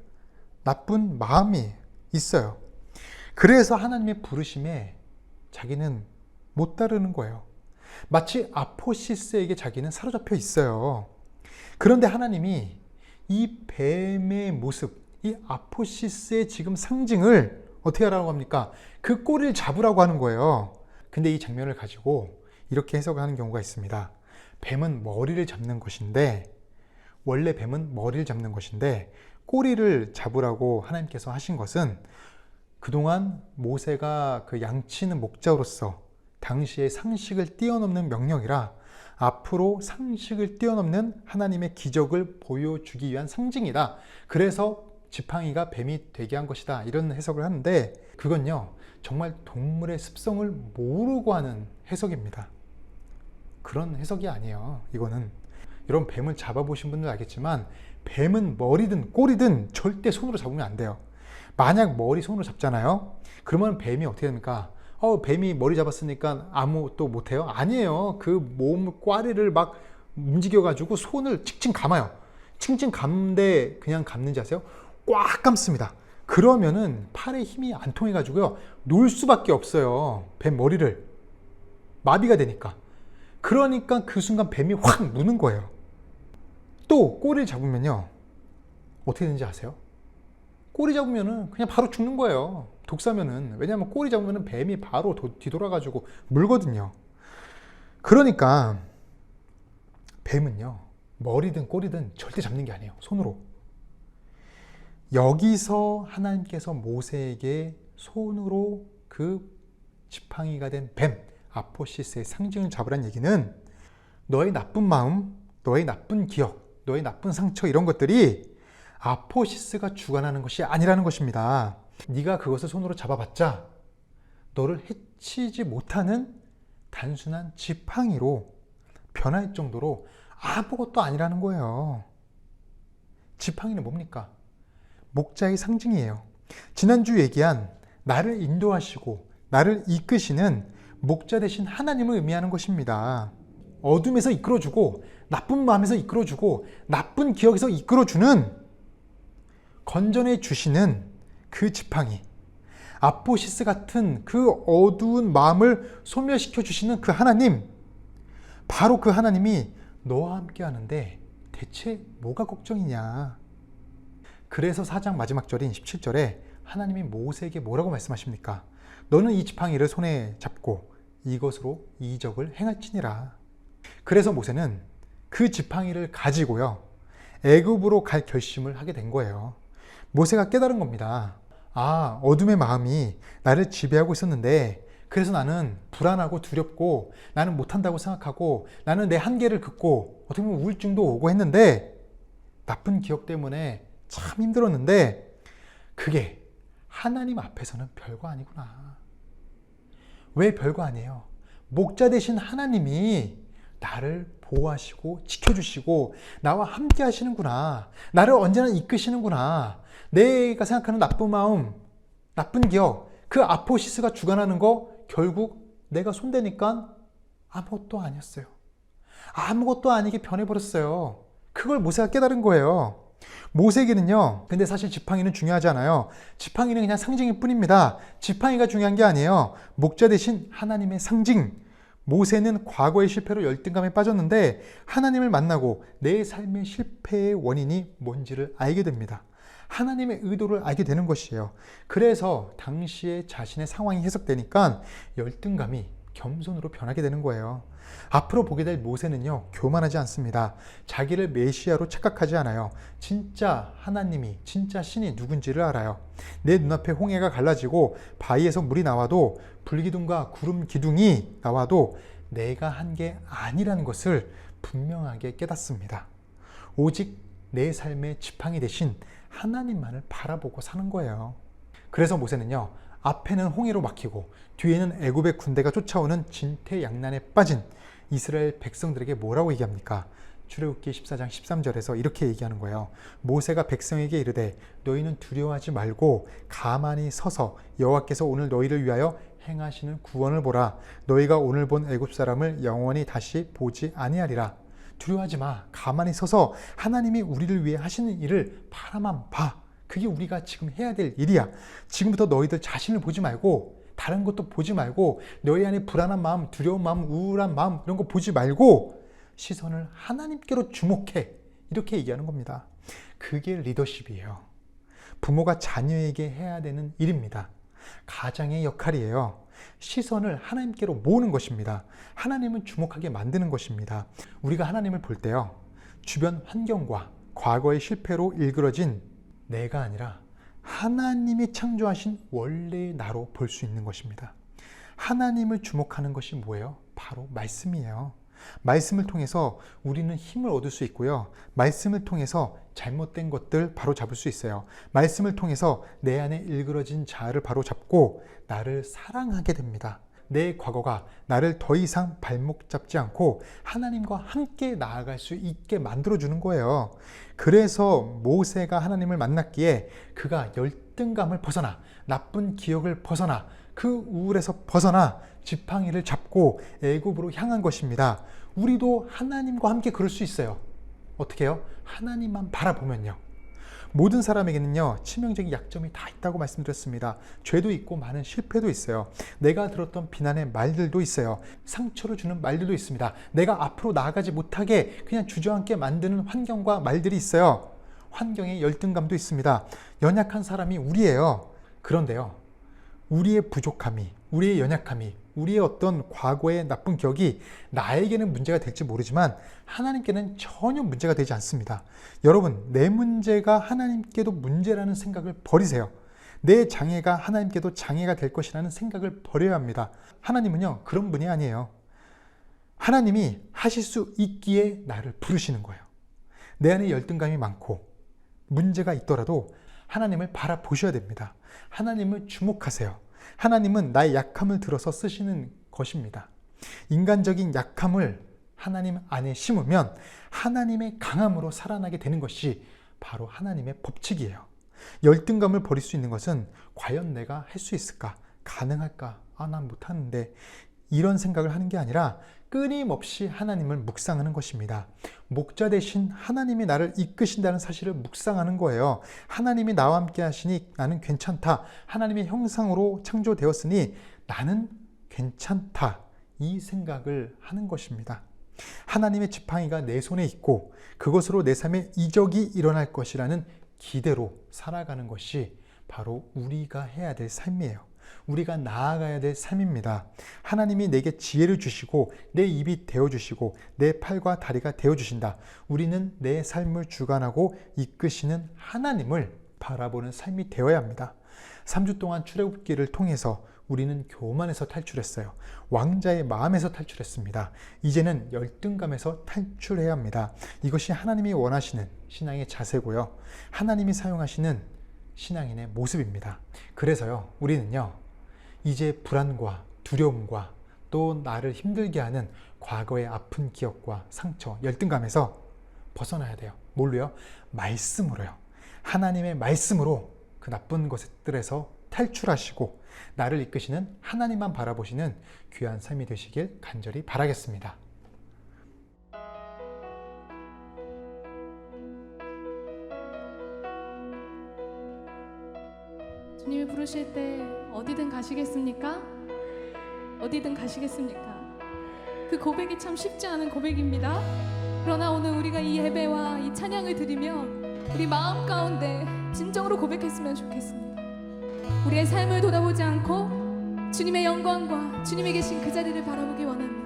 나쁜 마음이 있어요. 그래서 하나님의 부르심에 자기는 못 따르는 거예요. 마치 아포시스에게 자기는 사로잡혀 있어요. 그런데 하나님이 이 뱀의 모습, 이 아포시스의 지금 상징을 어떻게 하라고 합니까? 그 꼬리를 잡으라고 하는 거예요. 근데 이 장면을 가지고 이렇게 해석하는 경우가 있습니다. 뱀은 머리를 잡는 것인데, 원래 뱀은 머리를 잡는 것인데 꼬리를 잡으라고 하나님께서 하신 것은 그동안 모세가 그 양치는 목자로서 당시의 상식을 뛰어넘는 명령이라 앞으로 상식을 뛰어넘는 하나님의 기적을 보여주기 위한 상징이다. 그래서 지팡이가 뱀이 되게 한 것이다. 이런 해석을 하는데 그건요, 정말 동물의 습성을 모르고 하는 해석입니다. 그런 해석이 아니에요. 이거는 여러분, 뱀을 잡아보신 분들 알겠지만 뱀은 머리든 꼬리든 절대 손으로 잡으면 안 돼요. 만약 머리 손으로 잡잖아요. 그러면 뱀이 어떻게 됩니까? 뱀이 머리 잡았으니까 아무것도 못해요? 아니에요. 그 몸 꽈리를 막 움직여가지고 손을 칭칭 감아요. 칭칭 감는데 그냥 감는지 아세요? 꽉 감습니다. 그러면은 팔에 힘이 안 통해가지고요, 놓을 수밖에 없어요. 뱀 머리를. 마비가 되니까. 그러니까 그 순간 뱀이 확 무는 거예요. 또 꼬리를 잡으면요, 어떻게 되는지 아세요? 꼬리 잡으면은 그냥 바로 죽는 거예요. 독사면은. 왜냐하면 꼬리 잡으면은 뱀이 바로 뒤돌아가지고 물거든요. 그러니까 뱀은요, 머리든 꼬리든 절대 잡는 게 아니에요. 손으로. 여기서 하나님께서 모세에게 손으로 그 지팡이가 된 뱀, 아포시스의 상징을 잡으란 얘기는 너의 나쁜 마음, 너의 나쁜 기억, 너의 나쁜 상처, 이런 것들이 아포시스가 주관하는 것이 아니라는 것입니다. 네가 그것을 손으로 잡아봤자 너를 해치지 못하는 단순한 지팡이로 변할 정도로 아무것도 아니라는 거예요. 지팡이는 뭡니까? 목자의 상징이에요. 지난주 얘기한 나를 인도하시고 나를 이끄시는 목자 되신 하나님을 의미하는 것입니다. 어둠에서 이끌어주고 나쁜 마음에서 이끌어주고 나쁜 기억에서 이끌어주는, 건전해 주시는 그 지팡이, 아포시스 같은 그 어두운 마음을 소멸시켜 주시는 그 하나님, 바로 그 하나님이 너와 함께 하는데 대체 뭐가 걱정이냐. 그래서 4장 마지막 절인 17절에 하나님이 모세에게 뭐라고 말씀하십니까? 너는 이 지팡이를 손에 잡고 이것으로 이적을 행할지니라. 그래서 모세는 그 지팡이를 가지고요, 애굽으로 갈 결심을 하게 된 거예요. 모세가 깨달은 겁니다. 아, 어둠의 마음이 나를 지배하고 있었는데, 그래서 나는 불안하고 두렵고 나는 못한다고 생각하고 나는 내 한계를 긋고 어떻게 보면 우울증도 오고 했는데, 나쁜 기억 때문에 참 힘들었는데 그게 하나님 앞에서는 별거 아니구나. 왜 별거 아니에요? 목자 되신 하나님이 나를 보호하시고 지켜주시고 나와 함께 하시는구나. 나를 언제나 이끄시는구나. 내가 생각하는 나쁜 마음, 나쁜 기억, 그 아포시스가 주관하는 거 결국 내가 손대니까 아무것도 아니었어요. 아무것도 아니게 변해버렸어요. 그걸 모세가 깨달은 거예요. 모세에게는요, 근데 사실 지팡이는 중요하지 않아요. 지팡이는 그냥 상징일 뿐입니다. 지팡이가 중요한 게 아니에요. 목자 대신 하나님의 상징. 모세는 과거의 실패로 열등감에 빠졌는데 하나님을 만나고 내 삶의 실패의 원인이 뭔지를 알게 됩니다. 하나님의 의도를 알게 되는 것이에요. 그래서 당시에 자신의 상황이 해석되니까 열등감이 겸손으로 변하게 되는 거예요. 앞으로 보게 될 모세는요, 교만하지 않습니다. 자기를 메시아로 착각하지 않아요. 진짜 하나님이, 진짜 신이 누군지를 알아요. 내 눈앞에 홍해가 갈라지고 바위에서 물이 나와도, 불기둥과 구름 기둥이 나와도 내가 한 게 아니라는 것을 분명하게 깨닫습니다. 오직 내 삶의 지팡이 대신 하나님만을 바라보고 사는 거예요. 그래서 모세는요, 앞에는 홍해로 막히고 뒤에는 애굽의 군대가 쫓아오는 진퇴양난에 빠진 이스라엘 백성들에게 뭐라고 얘기합니까? 출애굽기 14장 13절에서 이렇게 얘기하는 거예요. 모세가 백성에게 이르되 너희는 두려워하지 말고 가만히 서서 여호와께서 오늘 너희를 위하여 행하시는 구원을 보라. 너희가 오늘 본 애굽 사람을 영원히 다시 보지 아니하리라. 두려워하지 마. 가만히 서서 하나님이 우리를 위해 하시는 일을 바라만 봐. 그게 우리가 지금 해야 될 일이야. 지금부터 너희들 자신을 보지 말고, 다른 것도 보지 말고, 너희 안에 불안한 마음, 두려운 마음, 우울한 마음 이런 거 보지 말고 시선을 하나님께로 주목해. 이렇게 얘기하는 겁니다. 그게 리더십이에요. 부모가 자녀에게 해야 되는 일입니다. 가장의 역할이에요. 시선을 하나님께로 모으는 것입니다. 하나님을 주목하게 만드는 것입니다. 우리가 하나님을 볼 때요, 주변 환경과 과거의 실패로 일그러진 내가 아니라 하나님이 창조하신 원래의 나로 볼 수 있는 것입니다. 하나님을 주목하는 것이 뭐예요? 바로 말씀이에요. 말씀을 통해서 우리는 힘을 얻을 수 있고요. 말씀을 통해서 잘못된 것들 바로 잡을 수 있어요. 말씀을 통해서 내 안에 일그러진 자아를 바로 잡고 나를 사랑하게 됩니다. 내 과거가 나를 더 이상 발목 잡지 않고 하나님과 함께 나아갈 수 있게 만들어주는 거예요. 그래서 모세가 하나님을 만났기에 그가 열등감을 벗어나, 나쁜 기억을 벗어나, 그 우울에서 벗어나 지팡이를 잡고 애굽으로 향한 것입니다. 우리도 하나님과 함께 그럴 수 있어요. 어떻게 해요? 하나님만 바라보면요. 모든 사람에게는요, 치명적인 약점이 다 있다고 말씀드렸습니다. 죄도 있고 많은 실패도 있어요. 내가 들었던 비난의 말들도 있어요. 상처를 주는 말들도 있습니다. 내가 앞으로 나아가지 못하게 그냥 주저앉게 만드는 환경과 말들이 있어요. 환경에 열등감도 있습니다. 연약한 사람이 우리예요. 그런데요, 우리의 부족함이, 우리의 연약함이, 우리의 어떤 과거의 나쁜 기억이 나에게는 문제가 될지 모르지만 하나님께는 전혀 문제가 되지 않습니다. 여러분, 내 문제가 하나님께도 문제라는 생각을 버리세요. 내 장애가 하나님께도 장애가 될 것이라는 생각을 버려야 합니다. 하나님은요, 그런 분이 아니에요. 하나님이 하실 수 있기에 나를 부르시는 거예요. 내 안에 열등감이 많고 문제가 있더라도 하나님을 바라보셔야 됩니다. 하나님을 주목하세요. 하나님은 나의 약함을 들어서 쓰시는 것입니다. 인간적인 약함을 하나님 안에 심으면 하나님의 강함으로 살아나게 되는 것이 바로 하나님의 법칙이에요. 열등감을 버릴 수 있는 것은 과연 내가 할 수 있을까? 가능할까? 난 못하는데. 이런 생각을 하는 게 아니라 끊임없이 하나님을 묵상하는 것입니다. 목자 대신 하나님이 나를 이끄신다는 사실을 묵상하는 거예요. 하나님이 나와 함께 하시니 나는 괜찮다. 하나님의 형상으로 창조되었으니 나는 괜찮다. 이 생각을 하는 것입니다. 하나님의 지팡이가 내 손에 있고 그것으로 내 삶에 이적이 일어날 것이라는 기대로 살아가는 것이 바로 우리가 해야 될 삶이에요. 우리가 나아가야 될 삶입니다. 하나님이 내게 지혜를 주시고 내 입이 되어주시고 내 팔과 다리가 되어주신다. 우리는 내 삶을 주관하고 이끄시는 하나님을 바라보는 삶이 되어야 합니다. 3주 동안 출애굽기를 통해서 우리는 교만에서 탈출했어요. 왕자의 마음에서 탈출했습니다. 이제는 열등감에서 탈출해야 합니다. 이것이 하나님이 원하시는 신앙의 자세고요. 하나님이 사용하시는 신앙인의 모습입니다. 그래서요, 우리는요, 이제 불안과 두려움과 또 나를 힘들게 하는 과거의 아픈 기억과 상처, 열등감에서 벗어나야 돼요. 뭘로요? 말씀으로요. 하나님의 말씀으로 그 나쁜 것들에서 탈출하시고 나를 이끄시는 하나님만 바라보시는 귀한 삶이 되시길 간절히 바라겠습니다. 주님이 부르실 때 어디든 가시겠습니까? 어디든 가시겠습니까? 그 고백이 참 쉽지 않은 고백입니다. 그러나 오늘 우리가 이 예배와 이 찬양을 드리면 우리 마음 가운데 진정으로 고백했으면 좋겠습니다. 우리의 삶을 돌아보지 않고 주님의 영광과 주님이 계신 그 자리를 바라보기 원합니다.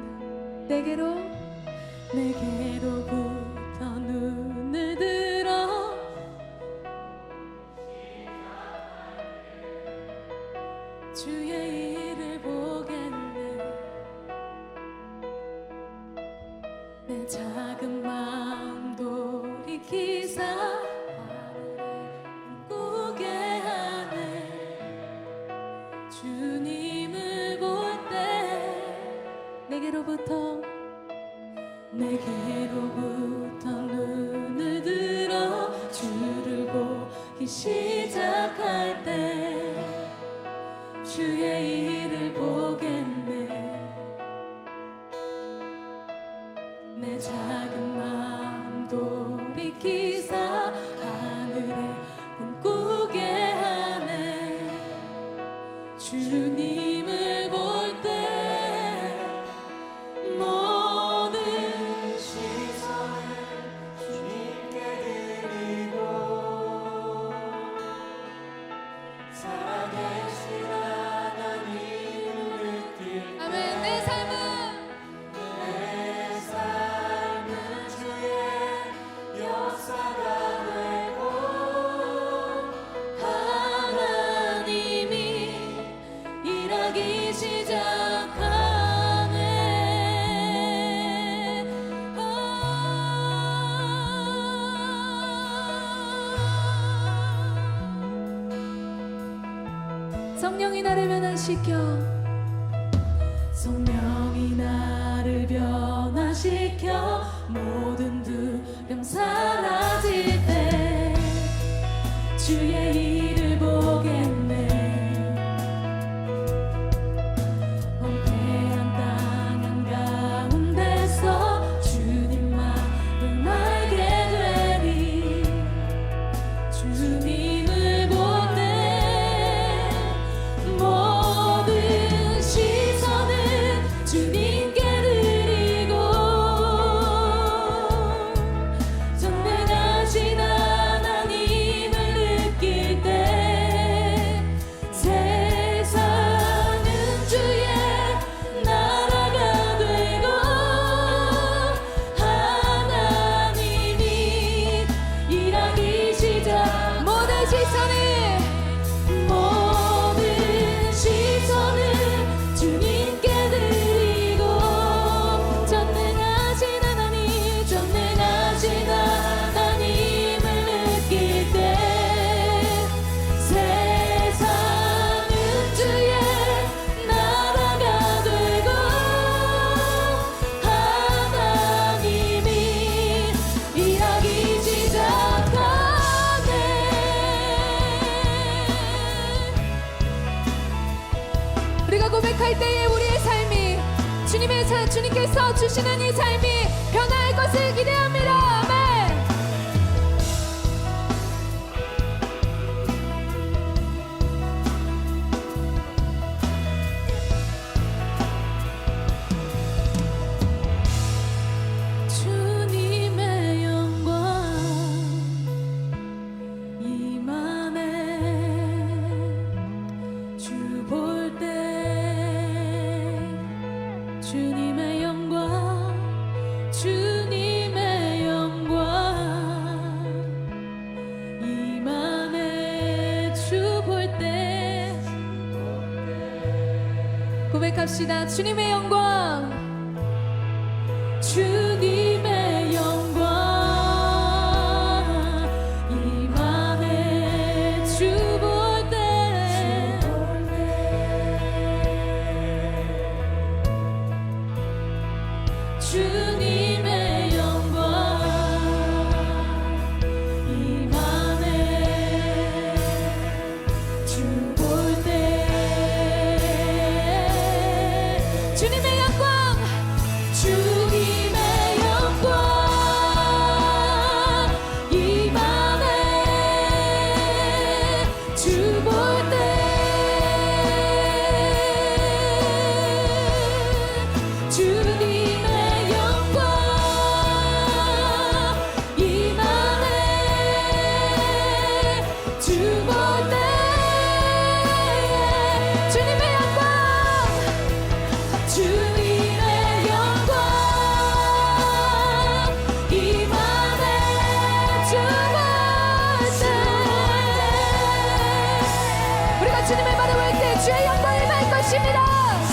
내게로부터 눈을 들어 주의 일을 보겠네. 내 작은 마음 돌이키사 하늘을 꿈꾸게 하네. 주님을 볼 때 내게로부터 눈을 들어 주를 보기 시작할 때 주의 일을 보겠네. 내 작은 마음 돌이키사 하늘에 꿈꾸게 하네. 주님을 볼 때 모든 시선을 주님께 드리고 살아계신 하나님을 느낄 아멘. 내 삶은 주의 역사가 되고 하나님이 일하기 시작하네. 성령이 나를 변화시켜 성령이 나를 변화시켜 모든 두려움 사라질 때 주의 일을 보겠네. 황폐한 땅 한가운데서 주님만을 알게 되리. 주님을 볼 때 모든 시선은 주님께 주님께서 주시는 이 삶이 변화할 것을 기대합니다. 아멘. 주님의 영광 임하네. 주 볼 때 주님의 영광, 주님의 영광 임하네. 주 볼 때 고백합시다. 주님의 영광, 주님의 영광 임하네. 주 볼 때 주님의 영광 임하네. 주 볼 때 주님의 영광, 주님의 영광 임하네. 주 볼 때 주님의 영광 임하네. 주 볼 때 주님의 영광, 주님의 영광 임하네. 주 볼 때 우리가 주님의 말을 볼 때 주의 영광이 임할 것입니다.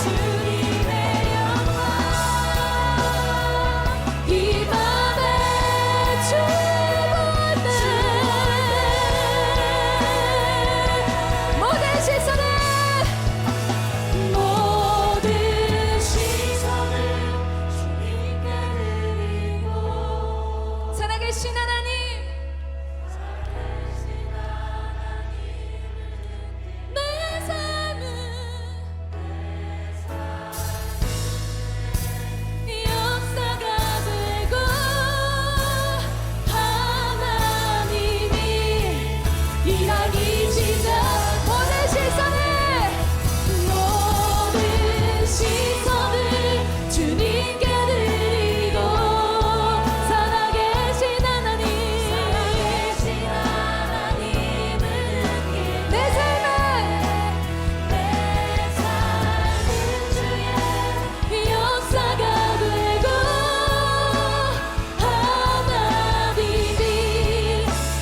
주님의 영광 임하네. 주 볼 때 모든 시선을 주님께 드리고 살아계신 하나님, 내 삶은 역사가 되고 하나님이 일하기 시작. 모든 시선을 주님께 드리고 살아계신 하나님을 내 삶은 주의 역사가 되고 하나님이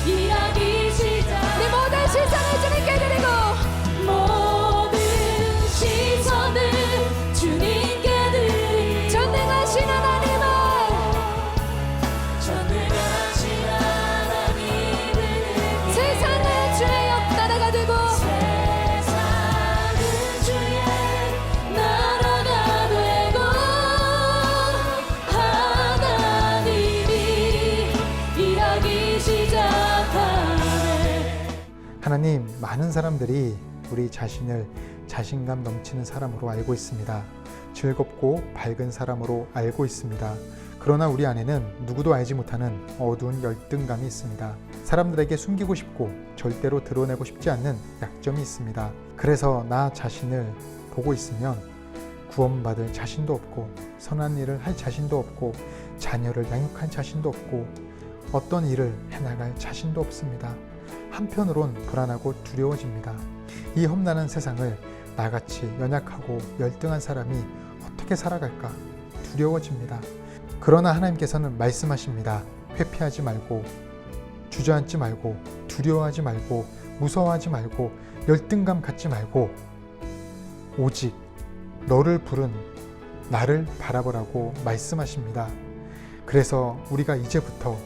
일하기 시작. 내 모든 시선을 주님께 드리고 모든 시선을 주님께 드리고 전능하신 하나님을 세상은 주의 나라가 되고 나라가 되고 하나님이 일하기 시작하네. 하나님, 많은 사람들이 우리 자신을 자신감 넘치는 사람으로 알고 있습니다. 즐겁고 밝은 사람으로 알고 있습니다. 그러나 우리 안에는 누구도 알지 못하는 어두운 열등감이 있습니다. 사람들에게 숨기고 싶고 절대로 드러내고 싶지 않는 약점이 있습니다. 그래서 나 자신을 보고 있으면 구원받을 자신도 없고 선한 일을 할 자신도 없고 자녀를 양육할 자신도 없고 어떤 일을 해나갈 자신도 없습니다. 한편으론 불안하고 두려워집니다. 이 험난한 세상을 나같이 연약하고 열등한 사람이 어떻게 살아갈까 두려워집니다. 그러나 하나님께서는 말씀하십니다. 회피하지 말고 주저앉지 말고 두려워하지 말고 무서워하지 말고 열등감 갖지 말고 오직 너를 부른 나를 바라보라고 말씀하십니다. 그래서 우리가 이제부터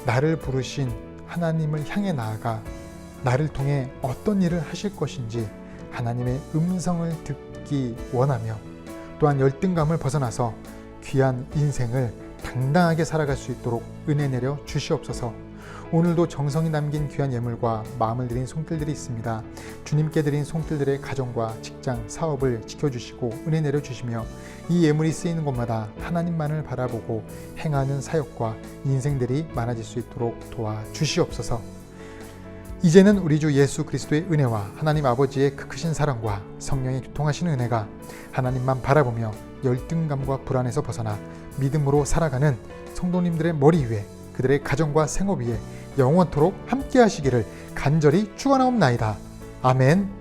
나를 부르신 하나님을 향해 나아가 나를 통해 어떤 일을 하실 것인지 하나님의 음성을 듣기 원하며 또한 열등감을 벗어나서 귀한 인생을 당당하게 살아갈 수 있도록 은혜 내려 주시옵소서. 오늘도 정성이 남긴 귀한 예물과 마음을 드린 손길들이 있습니다. 주님께 드린 손길들의 가정과 직장, 사업을 지켜주시고 은혜 내려주시며 이 예물이 쓰이는 곳마다 하나님만을 바라보고 행하는 사역과 인생들이 많아질 수 있도록 도와주시옵소서. 이제는 우리 주 예수 그리스도의 은혜와 하나님 아버지의 그 크신 사랑과 성령의 교통하시는 은혜가 하나님만 바라보며 열등감과 불안에서 벗어나 믿음으로 살아가는 성도님들의 머리 위에, 그들의 가정과 생업 위에 영원토록 함께 하시기를 간절히 축원하옵나이다. 아멘.